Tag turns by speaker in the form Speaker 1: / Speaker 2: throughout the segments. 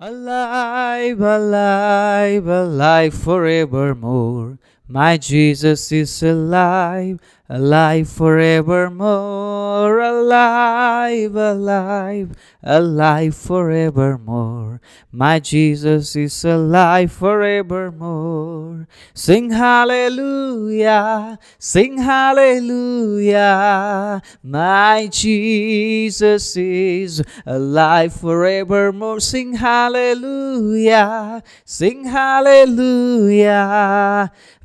Speaker 1: Alive, alive, alive forevermore. My Jesus is alive, alive forevermore. Alive, alive, alive forevermore. My Jesus is alive forevermore. Sing hallelujah, sing hallelujah. My Jesus is alive forevermore. Sing hallelujah, sing hallelujah.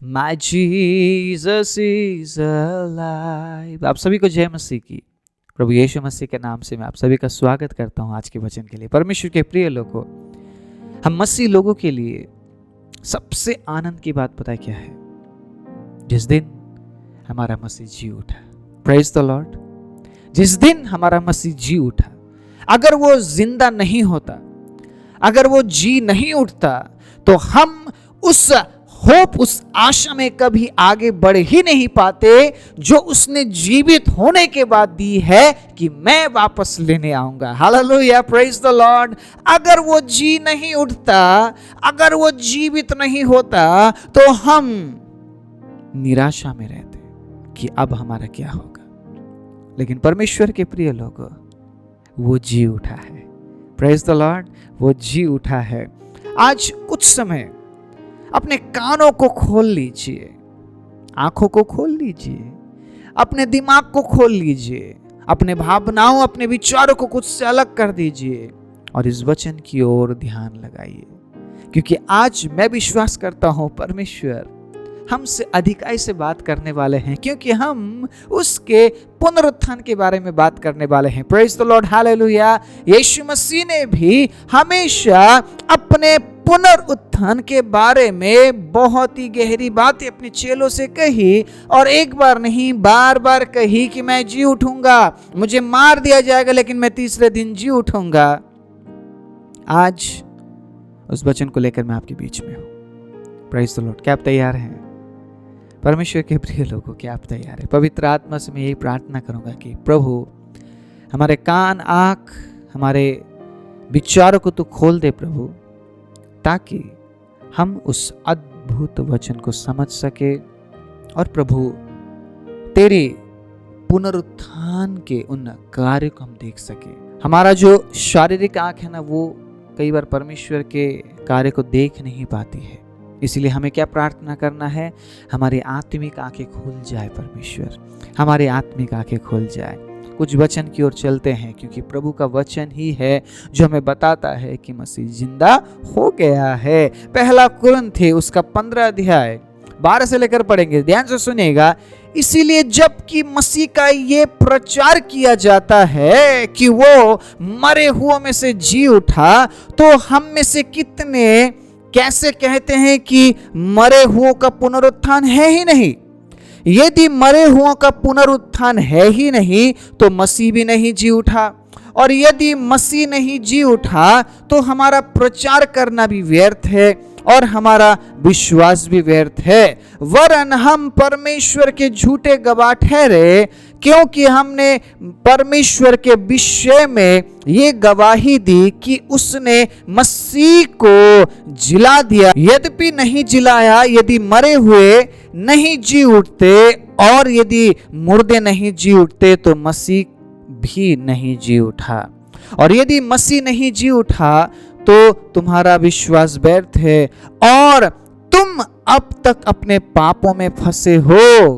Speaker 1: My Jesus is alive. आप सभी को जय मसीह की। प्रभु यीशु मसीह के नाम से मैं आप सभी का स्वागत करता हूं आज के वचन के लिए। परमेश्वर के प्रिय लोगों, हम मसीह लोगों के लिए सबसे आनंद की बात पता है क्या है? जिस दिन हमारा मसीह जी उठा। Praise the Lord. जिस दिन हमारा मसीह जी उठा, अगर वो जिंदा नहीं होता, अगर वो जी नहीं उठता, तो हम उस होप, उस आशा में कभी आगे बढ़ ही नहीं पाते जो उसने जीवित होने के बाद दी है कि मैं वापस लेने आऊंगा। Hallelujah, praise the Lord. अगर वो जी नहीं उठता, अगर वो जीवित नहीं होता, तो हम निराशा में रहते कि अब हमारा क्या होगा। लेकिन परमेश्वर के प्रिय लोगों, वो जी उठा है। प्रेज द लॉर्ड, वो जी उठा है। आज कुछ समय अपने कानों को खोल लीजिए, आंखों को खोल लीजिए, अपने दिमाग को खोल लीजिए, अपने भावनाओं, अपने विचारों को कुछ से अलग कर दीजिए और इस वचन की ओर ध्यान लगाइए। क्योंकि आज मैं विश्वास करता हूं परमेश्वर हमसे अधिकाई से बात करने वाले हैं, क्योंकि हम उसके पुनरुत्थान के बारे में बात करने वाले हैं। Praise the Lord, hallelujah. Yeshu Masih ने भी हमेशा अपने पुनरुत्थान के बारे में बहुत ही गहरी बातें अपने चेलों से कही, और एक बार नहीं बार बार कही कि मैं जी उठूंगा, मुझे मार दिया जाएगा लेकिन मैं तीसरे दिन जी उठूंगा। आज उस वचन को लेकर मैं आपके बीच में हूं। Praise the Lord. क्या आप तैयार हैं? परमेश्वर के प्रिय लोगों, क्या आप तैयार हैं? पवित्र आत्मा से मैं यही प्रार्थना करूंगा कि प्रभु हमारे कान, आंख, हमारे विचारों को तो खोल दे प्रभु, ताकि हम उस अद्भुत वचन को समझ सके और प्रभु तेरे पुनरुत्थान के उन कार्यों को हम देख सके। हमारा जो शारीरिक आंख है ना, वो कई बार परमेश्वर के कार्य को देख नहीं पाती है। इसीलिए हमें क्या प्रार्थना करना है? हमारी आत्मिक आंखें खुल जाए परमेश्वर, हमारी आत्मिक आंखें खुल जाए। कुछ वचन की ओर चलते हैं, क्योंकि प्रभु का वचन ही है जो हमें बताता है कि मसीह जिंदा हो गया है। पहला कुरिन्थी उसका 15 अध्याय 12 से लेकर पढ़ेंगे, ध्यान से सुनिएगा। इसीलिए जबकि मसीह का ये प्रचार किया जाता है कि वो मरे हुओं में से जी उठा, तो हम में से कितने कैसे कहते हैं कि मरे हुओं का पुनरुत्थान है ही नहीं? यदि मरे हुओं का पुनरुत्थान है ही नहीं, तो मसीह भी नहीं जी उठा, और यदि मसीह नहीं जी उठा, तो हमारा प्रचार करना भी व्यर्थ है और हमारा विश्वास भी व्यर्थ है। वरन हम परमेश्वर के झूठे गवाह ठहरे, क्योंकि हमने परमेश्वर के विषय में ये गवाही दी कि उसने मसीह को जिला दिया। यद्यपि नहीं जिलाया, यदि मरे हुए नहीं जी उठते और यदि मुर्दे नहीं जी उठते, तो मसीह भी नहीं जी उठा। और यदि मसीह नहीं जी उठा, तो तुम्हारा विश्वास व्यर्थ है और तुम अब तक अपने पापों में फंसे हो।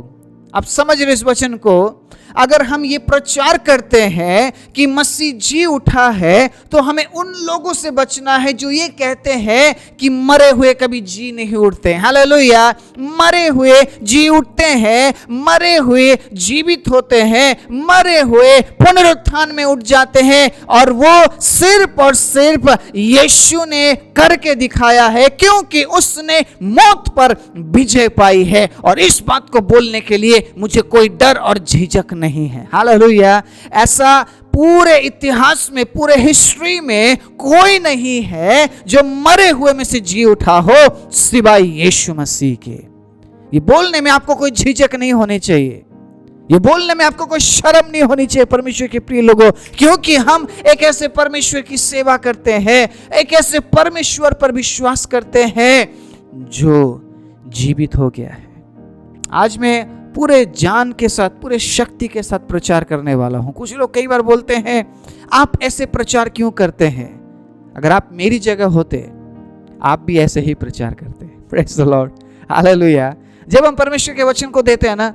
Speaker 1: आप समझ रहे इस वचन को? अगर हम ये प्रचार करते हैं कि मसीह जी उठा है, तो हमें उन लोगों से बचना है जो ये कहते हैं कि मरे हुए कभी जी नहीं उठते। हालेलुया। मरे हुए जी उठते हैं, मरे हुए जीवित होते हैं, मरे हुए पुनरुत्थान में उठ जाते हैं, और वो सिर्फ और सिर्फ यीशु ने करके दिखाया है, क्योंकि उसने मौत पर विजय पाई है। और इस बात को बोलने के लिए मुझे कोई डर और झिझक नहीं है। हालेलुया। ऐसा पूरे इतिहास में, पूरे हिस्ट्री में कोई नहीं है जो मरे हुए में से जी उठा हो सिवाय यीशु मसीह के। ये बोलने में आपको कोई झिझक नहीं होनी चाहिए, ये बोलने में आपको कोई शर्म नहीं होनी चाहिए परमेश्वर के प्रिय लोगों, क्योंकि हम एक ऐसे परमेश्वर की सेवा करते हैं, एक ऐसे परमेश्वर पर विश्वास करते हैं जो जीवित हो गया है। आज मैं पूरे जान के साथ, पूरे शक्ति के साथ प्रचार करने वाला हूं। कुछ लोग कई बार बोलते हैं आप ऐसे प्रचार क्यों करते हैं? अगर आप मेरी जगह होते आप भी ऐसे ही प्रचार करते। Praise the Lord, hallelujah. जब हम परमेश्वर के वचन को देते हैं ना,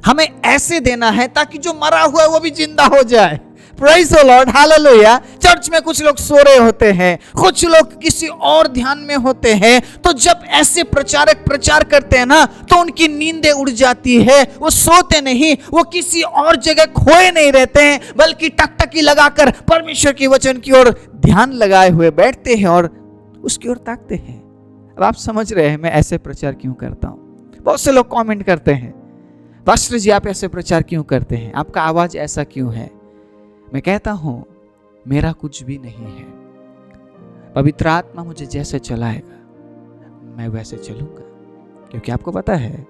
Speaker 1: हमें ऐसे देना है ताकि जो मरा हुआ है वो भी जिंदा हो जाए। Praise the Lord, hallelujah. Church में कुछ लोग सो रहे होते हैं, कुछ लोग किसी और ध्यान में होते हैं, तो जब ऐसे प्रचारक प्रचार करते हैं ना तो उनकी नींदें उड़ जाती है। वो सोते नहीं, वो किसी और जगह खोए नहीं रहते हैं, बल्कि टकटकी लगाकर परमेश्वर के वचन की ओर ध्यान लगाए हुए बैठते हैं और उसकी ओर ताकते हैं। अब आप समझ रहे हैं मैं ऐसे प्रचार क्यों करता हूं। बहुत से लोग कमेंट करते हैं, पास्टर जी आप ऐसे प्रचार क्यों करते हैं, आपका आवाज ऐसा क्यों है? मैं कहता हूं मेरा कुछ भी नहीं है, पवित्र आत्मा मुझे जैसे चलाएगा मैं वैसे चलूंगा। क्योंकि आपको पता है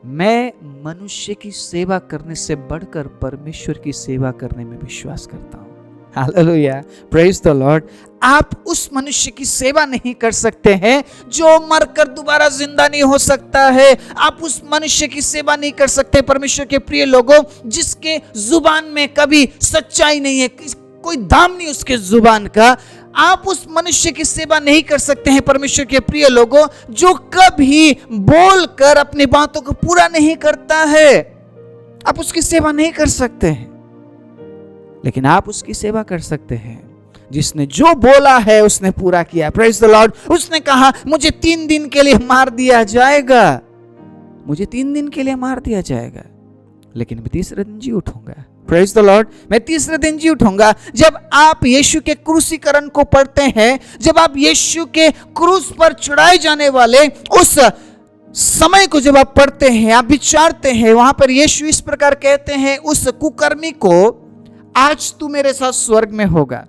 Speaker 1: मैं मनुष्य की सेवा करने से बढ़कर परमेश्वर की सेवा करने में विश्वास करता हूं। Hallelujah, praise the Lord. आप उस मनुष्य की सेवा नहीं कर सकते हैं जो मरकर दोबारा जिंदा नहीं हो सकता है। आप उस मनुष्य की सेवा नहीं कर सकते परमेश्वर के प्रिय लोगों जिसके जुबान में कभी सच्चाई नहीं है, कोई दाम नहीं उसके जुबान का। आप उस मनुष्य की सेवा नहीं कर सकते हैं परमेश्वर के प्रिय लोगों जो कभी बोलकर अपनी बातों को पूरा नहीं करता है। आप उसकी सेवा नहीं कर सकते हैं, लेकिन आप उसकी सेवा कर सकते हैं जिसने जो बोला है उसने पूरा किया। Praise the Lord. उसने कहा मुझे 3 दिन के लिए मार दिया जाएगा, मुझे 3 दिन के लिए मार दिया जाएगा, लेकिन मैं तीसरे दिन जी उठूंगा। प्रेज द लॉर्ड, मैं तीसरे दिन जी उठूंगा। जब आप यीशु के क्रूसीकरण को पढ़ते हैं, जब आप यीशु के क्रूस पर चढ़ाए जाने वाले उस समय को जब आप पढ़ते हैं, आप विचारते हैं, वहां पर यीशु इस प्रकार कहते हैं उस कुकर्मी को, आज तू मेरे साथ स्वर्ग में होगा।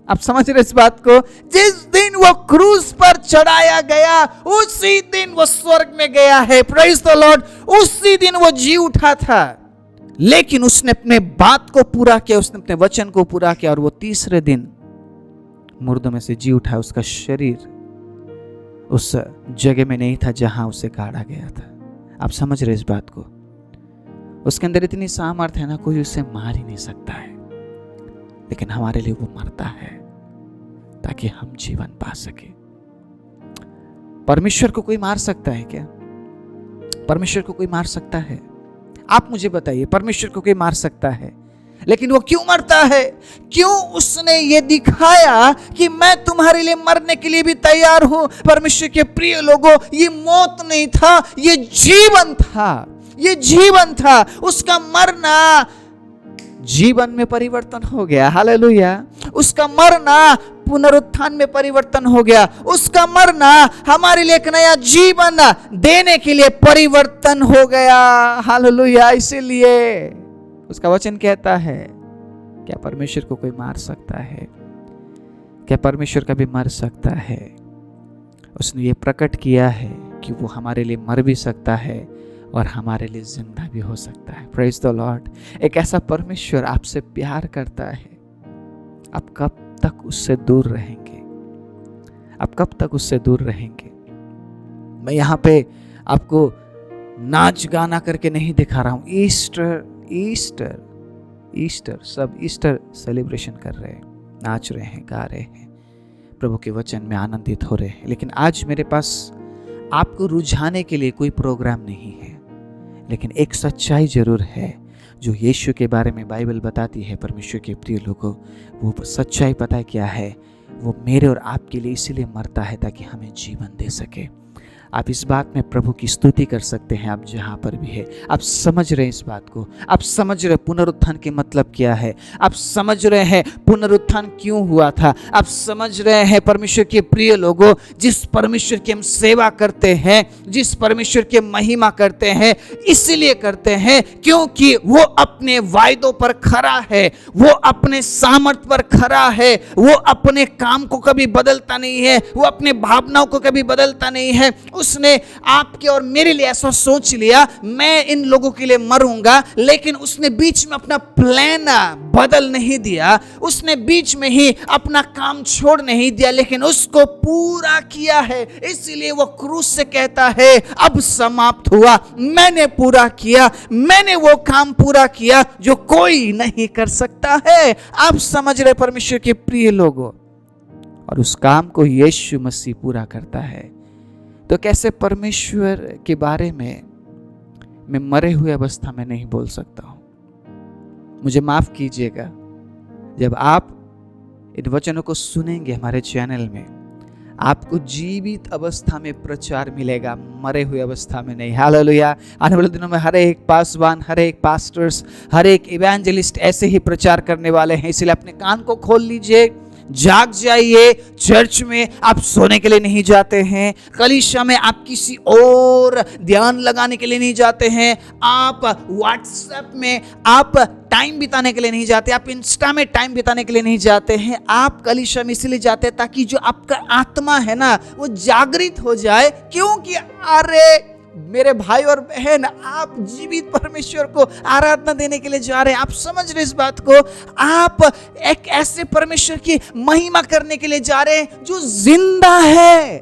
Speaker 1: आप समझ रहे इस बात को? जिस दिन वो क्रूस पर चढ़ाया गया उसी दिन वो स्वर्ग में गया है। Praise the Lord. उसी दिन वो जी उठा था, लेकिन उसने अपने बात को पूरा किया, उसने अपने वचन को पूरा किया और वो तीसरे दिन मुर्दों में से जी उठा। उसका शरीर उस जगह में नहीं था जहां उसे गाड़ा गया था। आप समझ रहे इस बात को? उसके अंदर इतनी सामर्थ्य है ना, कोई उसे मार ही नहीं सकता है, लेकिन हमारे लिए वो मरता है ताकि हम जीवन पा सके। परमेश्वर को कोई मार सकता है क्या? परमेश्वर को कोई मार सकता है? आप मुझे बताइए, परमेश्वर को कोई मार सकता है? लेकिन वो क्यों मरता है? क्यों? उसने ये दिखाया कि मैं तुम्हारे लिए मरने के लिए भी तैयार हूं। परमेश्वर के प्रिय लोगों, ये मौत नहीं था, ये जीवन था, ये जीवन था। उसका मरना जीवन में परिवर्तन हो गया। हालेलुया। उसका मरना पुनरुत्थान में परिवर्तन हो गया। उसका मरना हमारे लिए एक नया जीवन देने के लिए परिवर्तन हो गया। हालेलुया। इसीलिए उसका वचन कहता है, क्या परमेश्वर को कोई मार सकता है? क्या परमेश्वर कभी मर सकता है? उसने ये प्रकट किया है कि वो हमारे लिए मर भी सकता है और हमारे लिए जिंदा भी हो सकता है। Praise the Lord. एक ऐसा परमेश्वर आपसे प्यार करता है, आप कब तक उससे दूर रहेंगे? आप कब तक उससे दूर रहेंगे? मैं यहाँ पे आपको नाच गाना करके नहीं दिखा रहा हूँ। ईस्टर ईस्टर ईस्टर, सब ईस्टर सेलिब्रेशन कर रहे हैं, नाच रहे हैं, गा रहे हैं, प्रभु के वचन में आनंदित हो रहे हैं। लेकिन आज मेरे पास आपको रुझाने के लिए कोई प्रोग्राम नहीं है, लेकिन एक सच्चाई जरूर है जो यीशु के बारे में बाइबल बताती है। परमेश्वर के प्रिय लोगों, वो सच्चाई पता है क्या है? वो मेरे और आपके लिए इसीलिए मरता है ताकि हमें जीवन दे सके। आप इस बात में प्रभु की स्तुति कर सकते हैं, आप जहां पर भी है। आप समझ रहे हैं इस बात को? आप समझ रहे पुनरुत्थान के मतलब क्या है? आप समझ रहे हैं पुनरुत्थान क्यों हुआ था? आप समझ रहे हैं परमेश्वर के प्रिय लोगों, जिस परमेश्वर की हम सेवा करते हैं, जिस परमेश्वर की महिमा करते हैं, इसीलिए करते हैं क्योंकि वो अपने वायदों पर खरा है, वो अपने सामर्थ्य पर खरा है, वो अपने काम को कभी बदलता नहीं है, वो अपने भावनाओं को कभी बदलता नहीं है। उसने आपके और मेरे लिए ऐसा सोच लिया, मैं इन लोगों के लिए मरूंगा, लेकिन उसने बीच में अपना प्लान बदल नहीं दिया, उसने बीच में ही अपना काम छोड़ नहीं दिया, लेकिन उसको पूरा किया है। इसलिए वो क्रूस से कहता है, अब समाप्त हुआ, मैंने पूरा किया, मैंने वो काम पूरा किया जो कोई नहीं कर सकता है। आप समझ रहे परमेश्वर के प्रिय लोगों, और उस काम को यीशु मसीह पूरा करता है। तो कैसे परमेश्वर के बारे में मैं मरे हुए अवस्था में नहीं बोल सकता हूं? मुझे माफ कीजिएगा, जब आप इन वचनों को सुनेंगे हमारे चैनल में, आपको जीवित अवस्था में प्रचार मिलेगा, मरे हुए अवस्था में नहीं। हालेलुया। आने वाले दिनों में हर एक पासवान, हर एक पास्टर्स, हर एक इवेंजलिस्ट ऐसे ही प्रचार करने वाले हैं। इसलिए अपने कान को खोल लीजिए, जाग जाइए। चर्च में आप सोने के लिए नहीं जाते हैं, कलीसिया में आप किसी और ध्यान लगाने के लिए नहीं जाते हैं, आप व्हाट्सएप में आप टाइम बिताने के लिए नहीं जाते, आप इंस्टा में टाइम बिताने के लिए नहीं जाते हैं। आप कलीसिया में इसलिए जाते हैं ताकि जो आपका आत्मा है ना, वो जागृत हो जाए। क्योंकि अरे मेरे भाई और बहन, आप जीवित परमेश्वर को आराधना देने के लिए जा रहे हैं। आप समझ रहे इस बात को? आप एक ऐसे परमेश्वर की महिमा करने के लिए जा रहे हैं जो जिंदा है।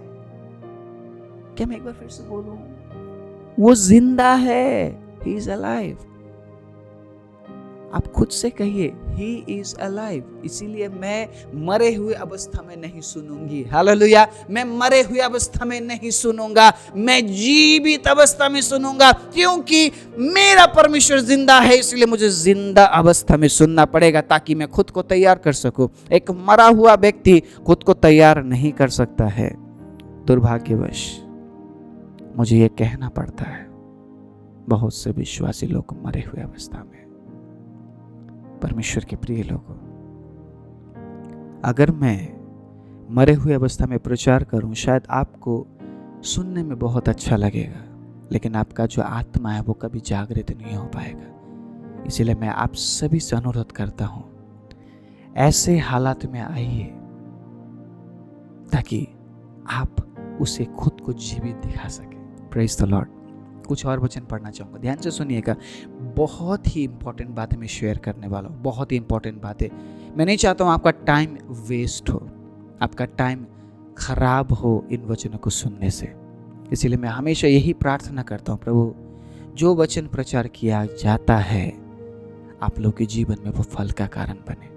Speaker 1: क्या मैं एक बार फिर से बोलूं? वो जिंदा है। He is alive। आप खुद से कहिए, He is alive। इसीलिए मैं मरे हुए अवस्था में नहीं सुनूंगी। हालेलुया। मैं मरे हुए अवस्था में नहीं सुनूंगा, मैं जीवित अवस्था में सुनूंगा, क्योंकि मेरा परमेश्वर जिंदा है। इसलिए मुझे जिंदा अवस्था में सुनना पड़ेगा ताकि मैं खुद को तैयार कर सकूं। एक मरा हुआ व्यक्ति खुद को तैयार नहीं कर सकता है। दुर्भाग्यवश मुझे ये कहना पड़ता है, बहुत से विश्वासी लोग मरे हुए अवस्था में। परमेश्वर के प्रिय लोगों, अगर मैं मरे हुए अवस्था में प्रचार करूं, शायद आपको सुनने में बहुत अच्छा लगेगा, लेकिन आपका जो आत्मा है वो कभी जागृत नहीं हो पाएगा। इसलिए मैं आप सभी से अनुरोध करता हूं, ऐसे हालात में आइए ताकि आप उसे खुद को जीवित दिखा सके। Praise the Lord. कुछ और वचन पढ़ना चाहूँगा, ध्यान से सुनिएगा। बहुत ही इंपॉर्टेंट बातें मैं शेयर करने वाला हूँ, बहुत ही इंपॉर्टेंट बातें। मैं नहीं चाहता हूँ आपका टाइम वेस्ट हो, आपका टाइम खराब हो इन वचनों को सुनने से। इसीलिए मैं हमेशा यही प्रार्थना करता हूँ, प्रभु जो वचन प्रचार किया जाता है आप लोग के जीवन में वो फल का कारण बने।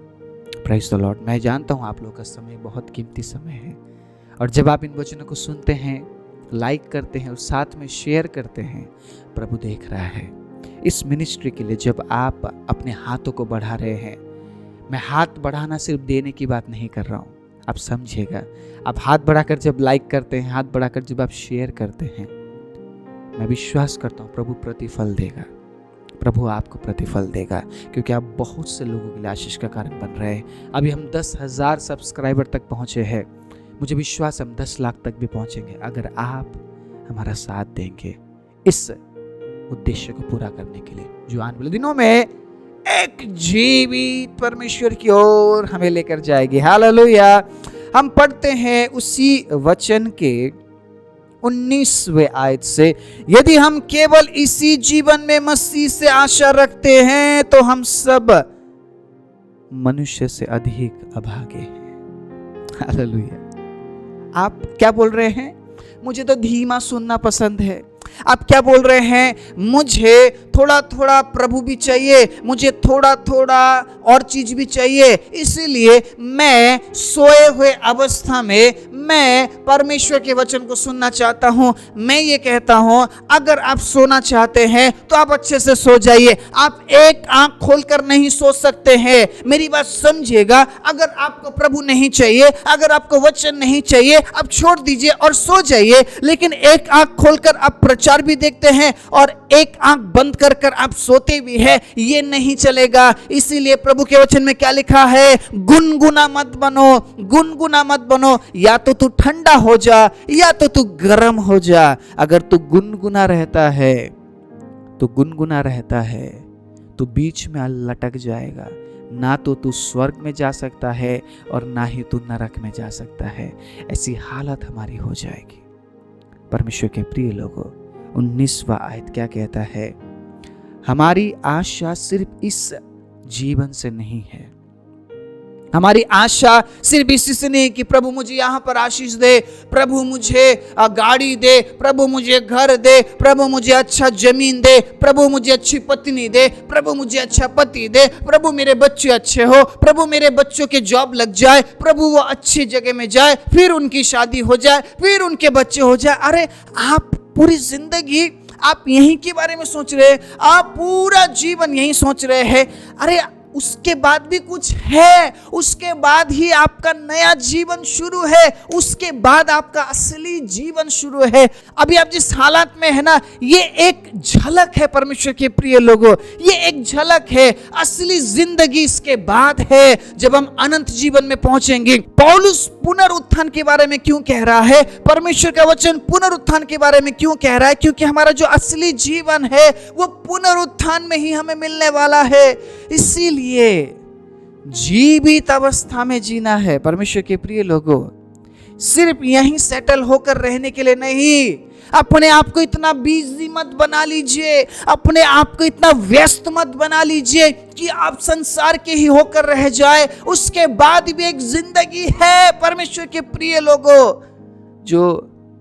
Speaker 1: Praise the Lord. मैं जानता हूँ आप लोग का समय बहुत कीमती समय है, और जब आप इन वचनों को सुनते हैं, लाइक करते हैं और साथ में शेयर करते हैं, प्रभु देख रहा है। इस मिनिस्ट्री के लिए जब आप अपने हाथों को बढ़ा रहे हैं, मैं हाथ बढ़ाना सिर्फ देने की बात नहीं कर रहा हूँ, आप समझिएगा। आप हाथ बढ़ाकर जब लाइक करते हैं, हाथ बढ़ाकर जब आप शेयर करते हैं, मैं विश्वास करता हूँ प्रभु प्रतिफल देगा, प्रभु आपको प्रतिफल देगा, क्योंकि आप बहुत से लोगों के लिए आशीष का कारण बन रहे हैं। अभी हम 10,000 सब्सक्राइबर तक पहुँचे हैं, मुझे विश्वास हम 10 लाख तक भी पहुंचेंगे अगर आप हमारा साथ देंगे इस उद्देश्य को पूरा करने के लिए, जो आने वाले दिनों में एक जीवित परमेश्वर की ओर हमें लेकर जाएगी। हालेलुया। हम पढ़ते हैं उसी वचन के 19वें आयत से, यदि हम केवल इसी जीवन में मसीह से आशा रखते हैं तो हम सब मनुष्य से अधिक अभागे हैं। हालेलुया। आप क्या बोल रहे हैं? मुझे तो धीमा सुनना पसंद है। आप क्या बोल रहे हैं? मुझे थोड़ा थोड़ा प्रभु भी चाहिए, मुझे थोड़ा थोड़ा और चीज भी चाहिए, इसीलिए मैं सोए हुए अवस्था में मैं परमेश्वर के वचन को सुनना चाहता हूं। मैं ये कहता हूं, अगर आप सोना चाहते हैं तो आप अच्छे से सो जाइए। आप एक आंख खोलकर नहीं सो सकते हैं। मेरी बात समझिएगा। अगर आपको प्रभु नहीं चाहिए, अगर आपको वचन नहीं चाहिए, आप छोड़ दीजिए और सो जाइए। लेकिन एक आंख खोलकर आप प्रचार भी देखते हैं और एक आंख बंद कर आप सोते भी हैं, ये नहीं चलेगा। इसीलिए प्रभु के वचन में क्या लिखा है? गुनगुना मत बनो, गुनगुना मत बनो। या तो तू ठंडा हो जा या तो तू गर्म हो जा। अगर तू गुनगुना रहता है तो बीच में लटक जाएगा। ना तो तू स्वर्ग में जा सकता है और ना ही तू नरक में जा सकता है। ऐसी हालत हमारी हो जाएगी। परमेश्वर के प्रिय लोगों, 19वां आयत क्या कहता है? हमारी आशा सिर्फ इस जीवन से नहीं है। हमारी आशा सिर्फ इसी से नहीं कि प्रभु मुझे यहाँ पर आशीष दे, प्रभु मुझे गाड़ी दे, प्रभु मुझे घर दे, प्रभु मुझे अच्छा जमीन दे, प्रभु मुझे अच्छी पत्नी दे, प्रभु मुझे अच्छा पति दे, प्रभु मेरे बच्चे अच्छे हो, प्रभु मेरे बच्चों के जॉब लग जाए, प्रभु वो अच्छी जगह में जाए, फिर उनकी शादी हो जाए, फिर उनके बच्चे हो जाए। अरे आप पूरी जिंदगी आप यहीं के बारे में सोच रहे हैं, आप पूरा जीवन यही सोच रहे हैं। अरे उसके बाद भी कुछ है, उसके बाद ही आपका नया जीवन शुरू है, उसके बाद आपका असली जीवन शुरू है। अभी आप जिस हालात में है ना, ये एक झलक है परमेश्वर के प्रिय लोगों, ये एक झलक है। असली जिंदगी इसके बाद है, जब हम अनंत जीवन में पहुंचेंगे। पौलुस पुनरुत्थान के बारे में क्यों कह रहा है? परमेश्वर का वचन पुनरुत्थान के बारे में क्यों कह रहा है? क्योंकि हमारा जो असली जीवन है वो पुनरुत्थान में ही हमें मिलने वाला है। इसीलिए जीवित अवस्था में जीना है परमेश्वर के प्रिय लोगों, सिर्फ यहीं सेटल होकर रहने के लिए नहीं। अपने आप को इतना बिजी मत बना लीजिए, अपने आप को इतना व्यस्त मत बना लीजिए कि आप संसार के ही होकर रह जाए। उसके बाद भी एक जिंदगी है परमेश्वर के प्रिय लोगों, जो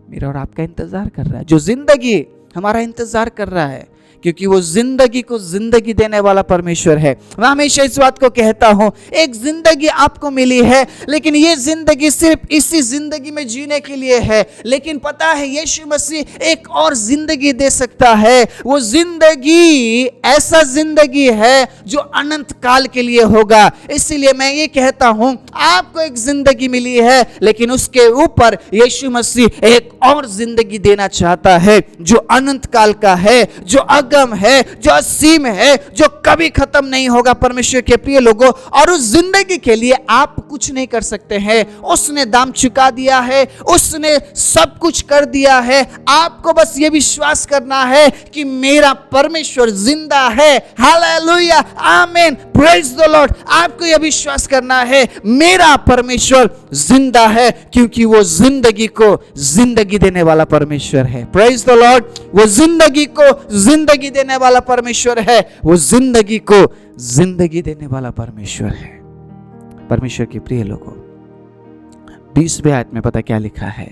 Speaker 1: मेरा और आपका इंतजार कर रहा है, जो जिंदगी हमारा इंतजार कर रहा है, क्योंकि वो जिंदगी को जिंदगी देने वाला परमेश्वर है। मैं हमेशा इस बात को कहता हूं, एक जिंदगी आपको मिली है, लेकिन ये जिंदगी सिर्फ इसी जिंदगी में जीने के लिए है। लेकिन पता है यीशु मसीह एक और जिंदगी दे सकता है। वो जिंदगी ऐसा जिंदगी है जो अनंत काल के लिए होगा। इसीलिए मैं ये कहता हूं, आपको एक जिंदगी मिली है, लेकिन उसके ऊपर यीशु मसीह एक और जिंदगी देना चाहता है, जो अनंत काल का है, जो अगम है, जो असीम है, जो कभी खत्म नहीं होगा परमेश्वर के प्रिय लोगों। और उस जिंदगी के लिए आप कुछ नहीं कर सकते हैं, उसने दाम चुका दिया है, उसने सब कुछ कर दिया है। आपको बस ये विश्वास करना है कि मेरा परमेश्वर जिंदा है। हालेलुया, आमीन, प्रेज द लॉर्ड। आपको यह विश्वास करना है मेरा परमेश्वर जिंदा है, क्योंकि वो जिंदगी को जिंदगी देने वाला परमेश्वर है। Praise the Lord. वो जिंदगी को जिंदगी देने वाला परमेश्वर है, वो जिंदगी को जिंदगी देने वाला परमेश्वर है। परमेश्वर के प्रिय लोगों, 20वें आयत में पता क्या लिखा है?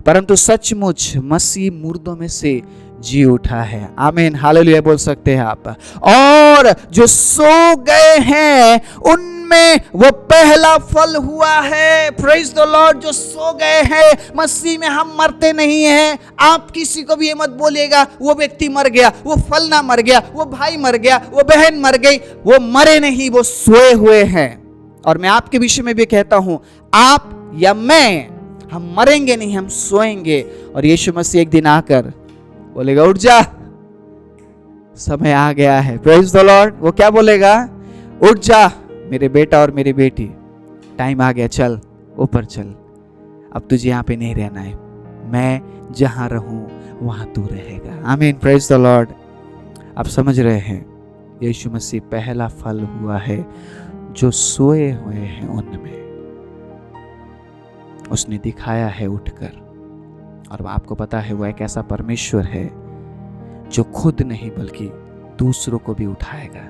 Speaker 1: परंतु सचमुच मसीह मुर्दों में से जी उठा है। आमीन, हालेलुया बोल सकते हैं आप। और जो सो गए हैं उनमें वो पहला फल हुआ है। Praise the Lord. जो सो गए हैं, मसीह में हम मरते नहीं हैं। आप किसी को भी ये मत बोलिएगा वो व्यक्ति मर गया, वो फलना मर गया, वो भाई मर गया, वो बहन मर गई। वो मरे नहीं, वो सोए हुए हैं। और मैं आपके विषय में भी कहता हूं, आप या मैं, हम मरेंगे नहीं, हम सोएंगे। और यीशु मसीह एक दिन आकर बोलेगा, उठ जा, समय आ गया है। Praise the Lord. वो क्या बोलेगा? उठ जा मेरे बेटा और मेरी बेटी, टाइम आ गया, चल ऊपर चल, अब तुझे यहाँ पे नहीं रहना है, मैं जहां रहूं वहां तू रहेगा। आमीन, प्रेज द लॉर्ड। आप समझ रहे हैं, यीशु मसीह पहला फल हुआ है जो सोए हुए हैं उनमें, उसने दिखाया है उठकर। और आपको पता है वो एक ऐसा परमेश्वर है जो खुद नहीं बल्कि दूसरों को भी उठाएगा।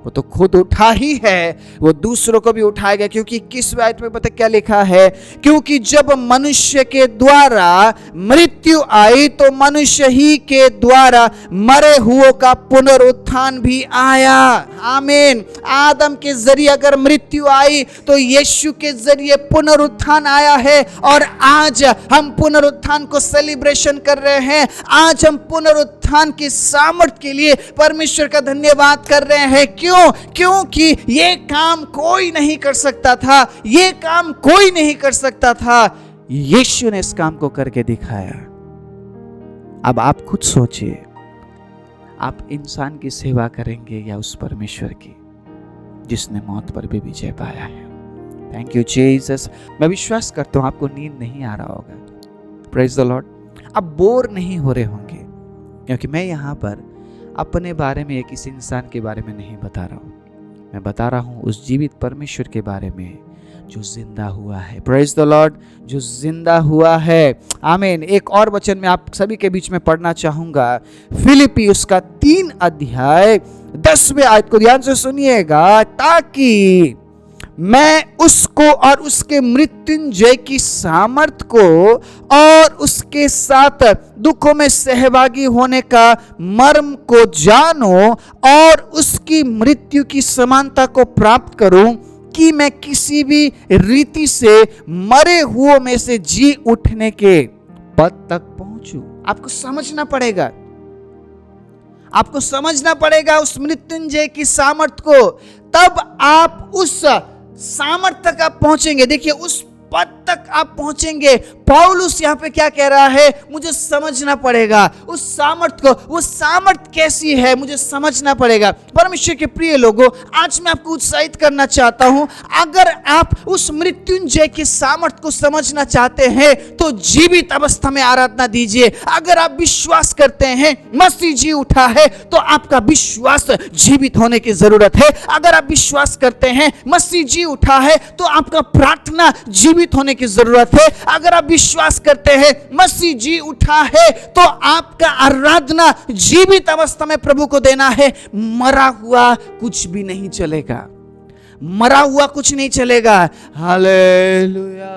Speaker 1: वो तो खुद उठा ही है, वो दूसरों को भी उठाएगा। क्योंकि 21वें आयत में पता क्या लिखा है? क्योंकि जब मनुष्य के द्वारा मृत्यु आई तो मनुष्य ही के द्वारा मरे हुओं का पुनरुत्थान भी आया। आमीन। आदम के जरिए अगर मृत्यु आई तो यीशु के जरिए पुनरुत्थान आया है। और आज हम पुनरुत्थान को सेलिब्रेशन कर रहे हैं। आज हम पुनरुत्थान की सामर्थ के लिए परमेश्वर का धन्यवाद कर रहे हैं। क्यों? क्योंकि ये काम कोई नहीं कर सकता था, ये काम कोई नहीं कर सकता था, यीशु ने इस काम को करके दिखाया। अब आप खुद सोचिए, आप इंसान की सेवा करेंगे या उस परमेश्वर की जिसने मौत पर भी विजय पाया है? Thank you Jesus. मैं विश्वास करता हूं आपको नींद नहीं आ रहा होगा। Praise the Lord. आप बोर नहीं हो रहे होंगे, क्योंकि मैं यहां पर अपने बारे में या किसी इंसान के बारे में नहीं बता रहा हूं। मैं बता रहा हूं उस जीवित परमेश्वर के बारे में जो जिंदा हुआ है। प्रेज द लॉर्ड, जो जिंदा हुआ है। आमीन। एक और वचन मैं आप सभी के बीच में पढ़ना चाहूंगा, फिलिपी उसका 3 अध्याय 10वें आयत को ध्यान से सुनिएगा, ताकि मैं उसको और उसके मृत्युंजय की सामर्थ को और उसके साथ दुखों में सहभागी होने का मर्म को जानूं और उसकी मृत्यु की समानता को प्राप्त करूं, कि मैं किसी भी रीति से मरे हुओं में से जी उठने के पद तक पहुंचूं। आपको समझना पड़ेगा, आपको समझना पड़ेगा उस मृत्युंजय की सामर्थ को, तब आप उस सामर्थ्य तक आप पहुंचेंगे। देखिए, उस पद तक आप पहुंचेंगे। पौलुस यहाँ पे क्या कह रहा है, मुझे समझना पड़ेगा उस सामर्थ को। वो सामर्थ कैसी है मुझे समझना पड़ेगा। परमेश्वर के प्रिय लोगों, आज मैं आपको उत्साहित करना चाहता हूं, अगर आप उस मृत्युंजय की सामर्थ को समझना चाहते हैं तो जीवित अवस्था में आराधना दीजिए। अगर आप विश्वास करते हैं मसीह जी उठा है तो आपका विश्वास जीवित होने की जरूरत है। अगर आप विश्वास करते हैं मसीह जी उठा है तो आपका प्रार्थना जीवित होने की जरूरत है। अगर आप विश्वास करते हैं मसीह जी उठा है तो आपका आराधना जीवित अवस्था में प्रभु को देना है। मरा हुआ कुछ भी नहीं चलेगा, मरा हुआ कुछ नहीं चलेगा। हालेलुया,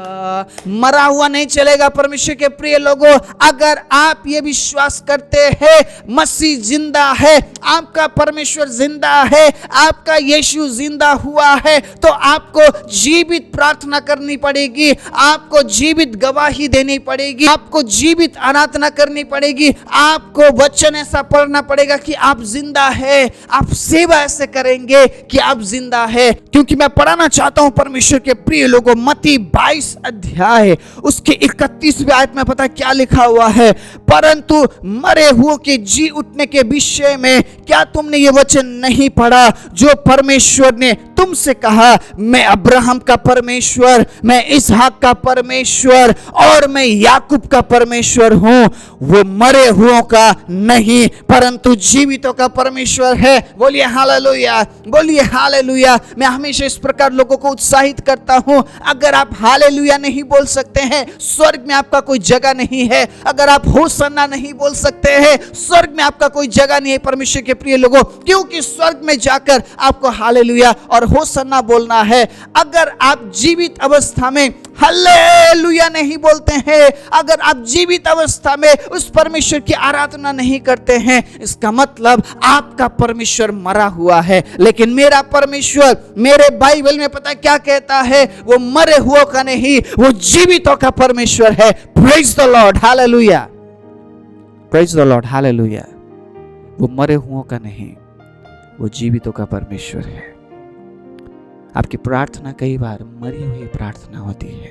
Speaker 1: मरा हुआ नहीं चलेगा। परमेश्वर के प्रिय लोगों, अगर आप ये विश्वास करते हैं मसीह जिंदा है, आपका परमेश्वर जिंदा है, आपका यीशु जिंदा हुआ है, तो आपको जीवित प्रार्थना करनी पड़ेगी, आपको जीवित गवाही देनी पड़ेगी, आपको जीवित आराधना करनी पड़ेगी, आपको वचन ऐसा पढ़ना पड़ेगा कि आप जिंदा है। आप सेवा ऐसे करेंगे कि आप जिंदा है। क्योंकि मैं पढ़ाना चाहता हूं परमेश्वर के प्रिय लोगों, मत्ती 22 अध्याय उसके 31वें आयत में पता क्या लिखा हुआ है, परंतु मरे हुओं के जी उठने के विषय में क्या तुमने ये वचन नहीं पढ़ा जो परमेश्वर ने तुमसे कहा, मैं अब्राहम का परमेश्वर, मैं इसहाक का परमेश्वर और मैं याकूब का परमेश्वर हूं। वो मरे हुओं का नहीं परंतु जीवितों का परमेश्वर है। बोलिए हालेलुया, बोलिए हालेलुया। मैं हमेशा इस प्रकार लोगों को उत्साहित करता हूं, अगर आप हालेलुया नहीं बोल सकते हैं, स्वर्ग में आपका कोई जगह नहीं है। अगर आप होसन्ना नहीं बोल सकते हैं, स्वर्ग में आपका कोई जगह नहीं है। परमेश्वर के प्रिय लोगों, क्योंकि स्वर्ग में जाकर आपको हालेलुया और होसन्ना बोलना है। अगर आप जीवित अवस्था में हालेलुया नहीं बोलते हैं, अगर आप जीवित अवस्था में उस परमेश्वर की आराधना नहीं करते हैं, इसका मतलब आपका परमेश्वर मरा हुआ है। लेकिन मेरा परमेश्वर, मेरे बाइबल में पता क्या कहता है, वो मरे हुओं का नहीं, वो जीवितों का परमेश्वर है। Praise the Lord, hallelujah, praise the Lord, hallelujah. वो मरे हुओं का नहीं, वो जीवितों का परमेश्वर है। आपकी प्रार्थना कई बार मरी हुई प्रार्थना होती है।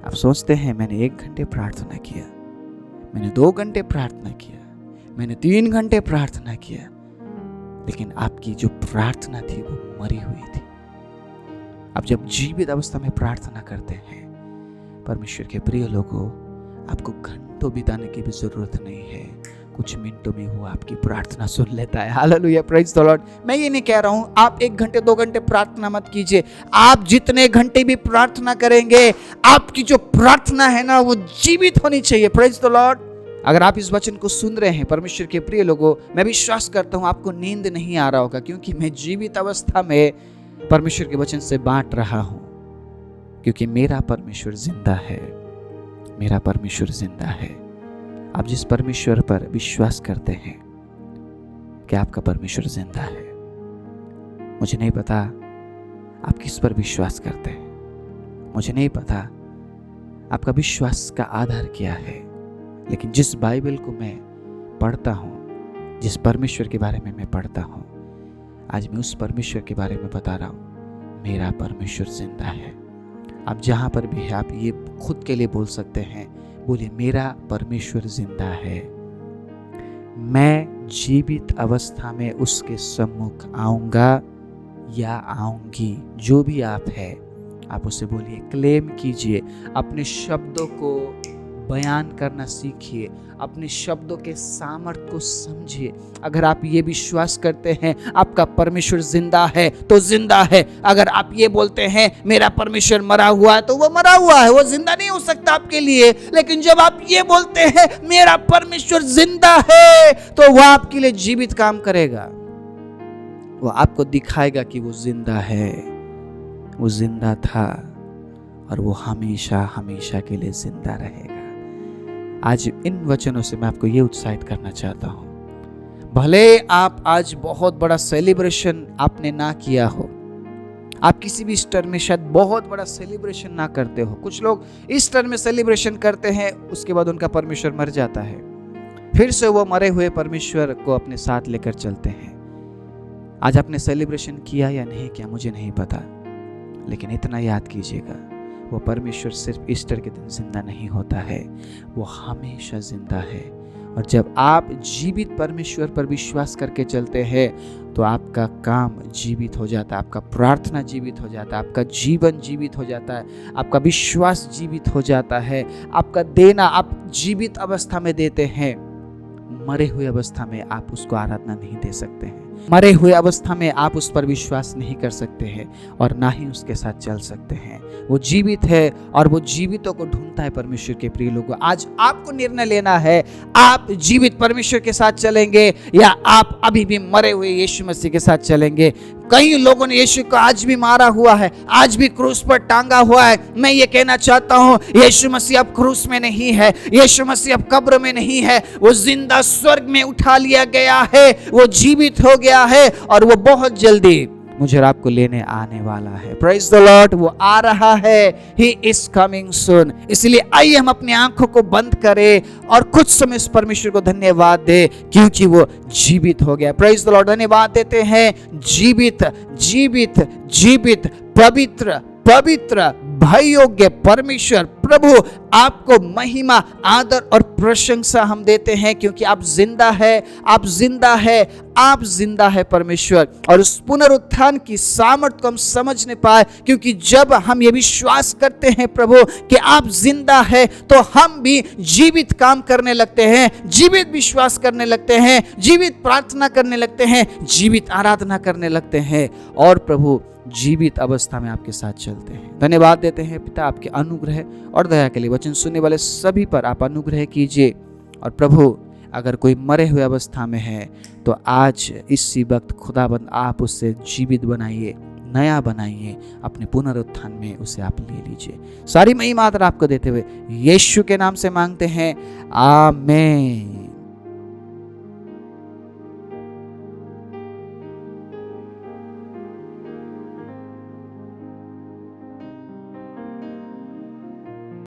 Speaker 1: आप सोचते हैं मैंने 1 घंटे प्रार्थना किया, मैंने 2 घंटे प्रार्थना किया, मैंने 3 घंटे प्रार्थना किया, लेकिन आपकी जो प्रार्थना थी वो मरी हुई थी। आप जब जीवित अवस्था में प्रार्थना करते हैं, परमेश्वर के प्रिय लोगों, आपको घंटों बिताने की भी जरूरत नहीं है, कुछ मिनटों में वो आपकी प्रार्थना सुन लेता है। Hallelujah, praise the Lord. मैं ये नहीं कह रहा हूं आप 1 घंटे 2 घंटे प्रार्थना मत कीजिए। आप जितने घंटे भी प्रार्थना करेंगे, आपकी जो प्रार्थना है ना वो जीवित होनी चाहिए। Praise the Lord. अगर आप इस वचन को सुन रहे हैं परमेश्वर के प्रिय लोगों, मैं विश्वास करता हूं आपको नींद नहीं आ रहा होगा, क्योंकि मैं जीवित अवस्था में परमेश्वर के वचन से बांट रहा हूं, क्योंकि मेरा परमेश्वर जिंदा है, मेरा परमेश्वर जिंदा है। आप जिस परमेश्वर पर विश्वास करते हैं, क्या आपका परमेश्वर जिंदा है? मुझे नहीं पता आप किस पर विश्वास करते हैं, मुझे नहीं पता आपका विश्वास का आधार क्या है, लेकिन जिस बाइबल को मैं पढ़ता हूँ, जिस परमेश्वर के बारे में मैं पढ़ता हूँ, आज मैं उस परमेश्वर के बारे में बता रहा हूँ। मेरा परमेश्वर जिंदा है। आप जहाँ पर भी है, आप ये खुद के लिए बोल सकते हैं, बोलिए मेरा परमेश्वर जिंदा है। मैं जीवित अवस्था में उसके सम्मुख आऊंगा या आऊंगी। जो भी आप है, आप उसे बोलिए, क्लेम कीजिए, अपने शब्दों को बयान करना सीखिए, अपने शब्दों के सामर्थ्य को समझिए। अगर आप ये विश्वास करते हैं आपका परमेश्वर जिंदा है तो जिंदा है। अगर आप ये बोलते हैं मेरा परमेश्वर मरा हुआ है तो वो मरा हुआ है, वो जिंदा नहीं हो सकता आपके लिए। लेकिन जब आप ये बोलते हैं मेरा परमेश्वर जिंदा है तो वो आपके लिए जीवित काम करेगा। वो आपको दिखाएगा कि वो जिंदा है, वो जिंदा था और वो हमेशा हमेशा के लिए जिंदा रहेगा। आज इन वचनों से मैं आपको ये उत्साहित करना चाहता हूं। भले आप आज बहुत बड़ा सेलिब्रेशन आपने ना किया हो, आप किसी भी ईस्टर में शायद बहुत बड़ा सेलिब्रेशन ना करते हो। कुछ लोग ईस्टर में सेलिब्रेशन करते हैं, उसके बाद उनका परमेश्वर मर जाता है, फिर से वो मरे हुए परमेश्वर को अपने साथ लेकर चलते हैं। आज आपने सेलिब्रेशन किया या नहीं किया मुझे नहीं पता, लेकिन इतना याद कीजिएगा, वो परमेश्वर सिर्फ ईस्टर के दिन जिंदा नहीं होता है, वो हमेशा जिंदा है। और जब आप जीवित परमेश्वर पर विश्वास करके चलते हैं तो आपका काम जीवित हो जाता है, आपका प्रार्थना जीवित हो जाता है, आपका जीवन जीवित हो जाता है, आपका विश्वास जीवित हो जाता है, आपका देना आप जीवित अवस्था में देते हैं। मरे हुए अवस्था में आप उसको आराधना नहीं दे सकते हैं, मरे हुए अवस्था में आप उस पर विश्वास नहीं कर सकते हैं और ना ही उसके साथ चल सकते हैं। वो जीवित है और वो जीवितों को ढूंढता है। परमेश्वर के प्रिय लोगों, आज आपको निर्णय लेना है, आप जीवित परमेश्वर के साथ चलेंगे या आप अभी भी मरे हुए यीशु मसीह के साथ चलेंगे। कई लोगों ने यीशु को आज भी मारा हुआ है, आज भी क्रूस पर टांगा हुआ है। मैं ये कहना चाहता हूँ यीशु मसीह अब क्रूस में नहीं है, यीशु मसीह अब कब्र में नहीं है, वो जिंदा स्वर्ग में उठा लिया गया है, वो जीवित हो गया है और वो बहुत जल्दी मुझे और आपको लेने आने वाला है। प्रेज द लॉर्ड, वो आ रहा है, ही इज कमिंग सून। इसलिए आइए हम अपनी आंखों को बंद करें और कुछ समय इस परमेश्वर को धन्यवाद दे क्योंकि वो जीवित हो गया। प्रेज द लॉर्ड, धन्यवाद देते हैं। जीवित जीवित जीवित पवित्र पवित्र भय योग्य परमेश्वर प्रभु, आपको महिमा आदर और प्रशंसा हम देते हैं क्योंकि आप जिंदा है, आप जिंदा है, आप जिंदा है परमेश्वर। और उस पुनरुत्थान की सामर्थ्य को हम समझ नहीं पाए क्योंकि जब हम ये विश्वास करते हैं प्रभु कि आप जिंदा है तो हम भी जीवित काम करने लगते हैं, जीवित विश्वास करने लगते हैं, जीवित प्रार्थना करने लगते हैं, जीवित आराधना करने लगते हैं और प्रभु जीवित अवस्था में आपके साथ चलते हैं। धन्यवाद देते हैं पिता आपके अनुग्रह और दया के लिए। वचन सुनने वाले सभी पर आप अनुग्रह कीजिए और प्रभु अगर कोई मरे हुए अवस्था में है तो आज इसी वक्त खुदाबंद आप उसे जीवित बनाइए, नया बनाइए, अपने पुनरुत्थान में उसे आप ले लीजिए। सारी महिमा आदर आपको देते हुए यीशु के नाम से मांगते हैं, आमीन।